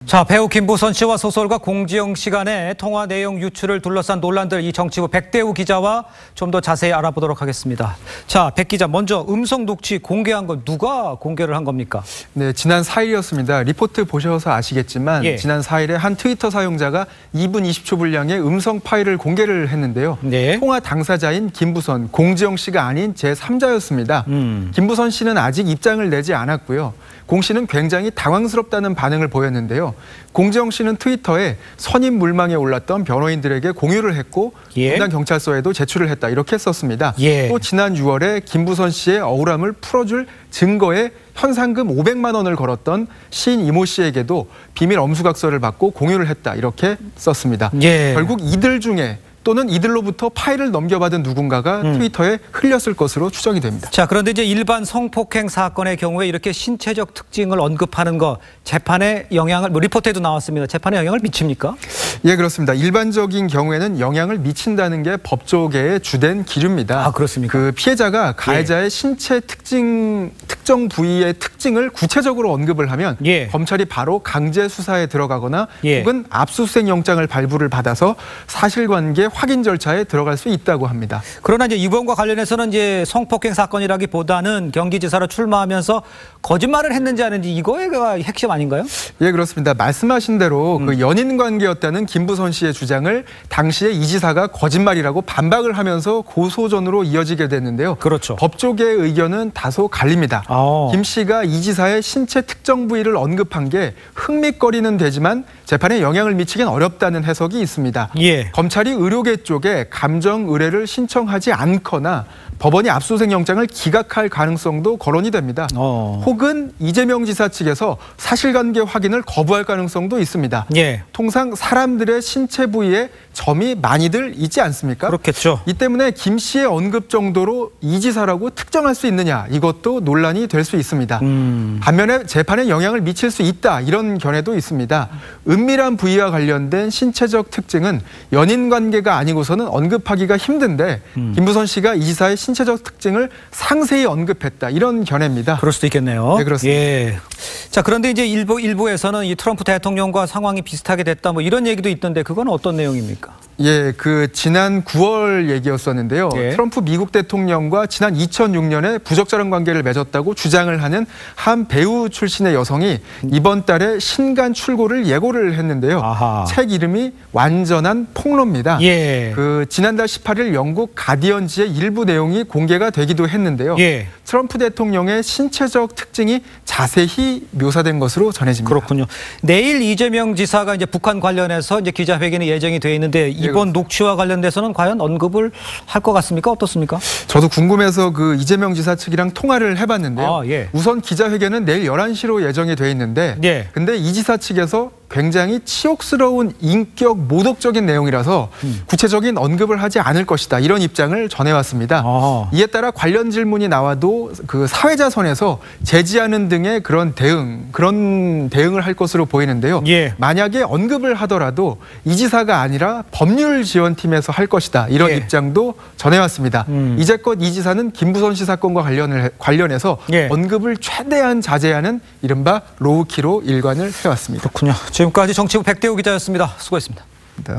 자, 배우 김부선 씨와 소설가 공지영 씨 간의 통화 내용 유출을 둘러싼 논란들 이 정치부 백대우 기자와 좀 더 자세히 알아보도록 하겠습니다. 자, 백 기자, 먼저 음성 녹취 공개한 건 누가 공개를 한 겁니까? 네, 지난 4일이었습니다. 리포트 보셔서 아시겠지만 지난 4일에 한 트위터 사용자가 2분 20초 분량의 음성 파일을 공개를 했는데요. 통화 당사자인 김부선, 공지영 씨가 아닌 제3자였습니다. 김부선 씨는 아직 입장을 내지 않았고요. 공 씨는 굉장히 당황스럽다는 반응을 보였는데요. 공지영 씨는 트위터에 선임 물망에 올랐던 변호인들에게 공유를 했고 분당 경찰서에도 제출을 했다 이렇게 썼습니다. 또 지난 6월에 김부선 씨의 억울함을 풀어줄 증거에 현상금 500만 원을 걸었던 시인 이모 씨에게도 비밀 엄수각서를 받고 공유를 했다 이렇게 썼습니다. 결국 이들 중에 또는 이들로부터 파일을 넘겨받은 누군가가 트위터에 흘렸을 것으로 추정이 됩니다. 자, 그런데 이제 일반 성폭행 사건의 경우에 이렇게 신체적 특징을 언급하는 거 재판에 영향을, 리포트에도 나왔습니다. 재판에 영향을 미칩니까? 예, 그렇습니다. 일반적인 경우에는 영향을 미친다는 게 법조계의 주된 기류입니다. 아, 그렇습니까? 그 피해자가 가해자의 신체 특정 부위의 특징을 구체적으로 언급을 하면 검찰이 바로 강제 수사에 들어가거나 혹은 압수수색 영장을 발부를 받아서 사실관계 확인 절차에 들어갈 수 있다고 합니다. 그러나 이제 이번과 관련해서는 이제 성폭행 사건이라기보다는 경기지사로 출마하면서 거짓말을 했는지 아닌지 이거가 핵심 아닌가요? 예, 그렇습니다. 말씀하신 대로 그 연인 관계였다는 김부선 씨의 주장을 당시에 이 지사가 거짓말이라고 반박을 하면서 고소전으로 이어지게 됐는데요. 그렇죠. 법조계의 의견은 다소 갈립니다. 김 씨가 이 지사의 신체 특정 부위를 언급한 게 흥미거리는 되지만 재판에 영향을 미치긴 어렵다는 해석이 있습니다. 검찰이 의료계 쪽에 감정 의뢰를 신청하지 않거나 법원이 압수수색 영장을 기각할 가능성도 거론이 됩니다. 혹은 이재명 지사 측에서 사실관계 확인을 거부할 가능성도 있습니다. 통상 사람들의 신체 부위에 점이 많이들 있지 않습니까? 그렇겠죠. 이 때문에 김 씨의 언급 정도로 이 지사라고 특정할 수 있느냐 이것도 논란이 될 수 있습니다. 반면에 재판에 영향을 미칠 수 있다 이런 견해도 있습니다. 은밀한 부위와 관련된 신체적 특징은 연인 관계가 아니고서는 언급하기가 힘든데 김부선 씨가 이 지사의 신체적 특징을 상세히 언급했다 이런 견해입니다. 그럴 수도 있겠네요. 네, 그렇습니다. 자, 그런데 이제 일부에서는 이 트럼프 대통령과 상황이 비슷하게 됐다 뭐 이런 얘기도 있던데 그건 어떤 내용입니까? 예, 그 지난 9월 얘기였었는데요. 트럼프 미국 대통령과 지난 2006년에 부적절한 관계를 맺었다고 주장을 하는 한 배우 출신의 여성이 이번 달에 신간 출고를 예고를 했는데요. 책 이름이 완전한 폭로입니다. 그 지난달 18일 영국 가디언지의 일부 내용이 공개가 되기도 했는데요. 트럼프 대통령의 신체적 특징이 자세히 묘사된 것으로 전해집니다. 그렇군요. 내일 이재명 지사가 이제 북한 관련해서 이제 기자회견이 예정이 돼 있는데 이번 녹취와 관련돼서는 과연 언급을 할 것 같습니까? 어떻습니까? 저도 궁금해서 그 이재명 지사 측이랑 통화를 해봤는데요. 우선 기자회견은 내일 11시로 예정이 돼 있는데 근데 이 지사 측에서 굉장히 치욕스러운 인격 모독적인 내용이라서 구체적인 언급을 하지 않을 것이다 이런 입장을 전해왔습니다. 이에 따라 관련 질문이 나와도 그 사회자 선에서 제지하는 등의 그런 대응을 할 것으로 보이는데요. 만약에 언급을 하더라도 이 지사가 아니라 법률지원팀에서 할 것이다 이런 입장도 전해왔습니다. 이제껏 이 지사는 김부선 씨 사건과 관련해서 언급을 최대한 자제하는 이른바 로우키로 일관을 해왔습니다. 그렇군요. 지금까지 정치부 백대우 기자였습니다. 수고했습니다. 네.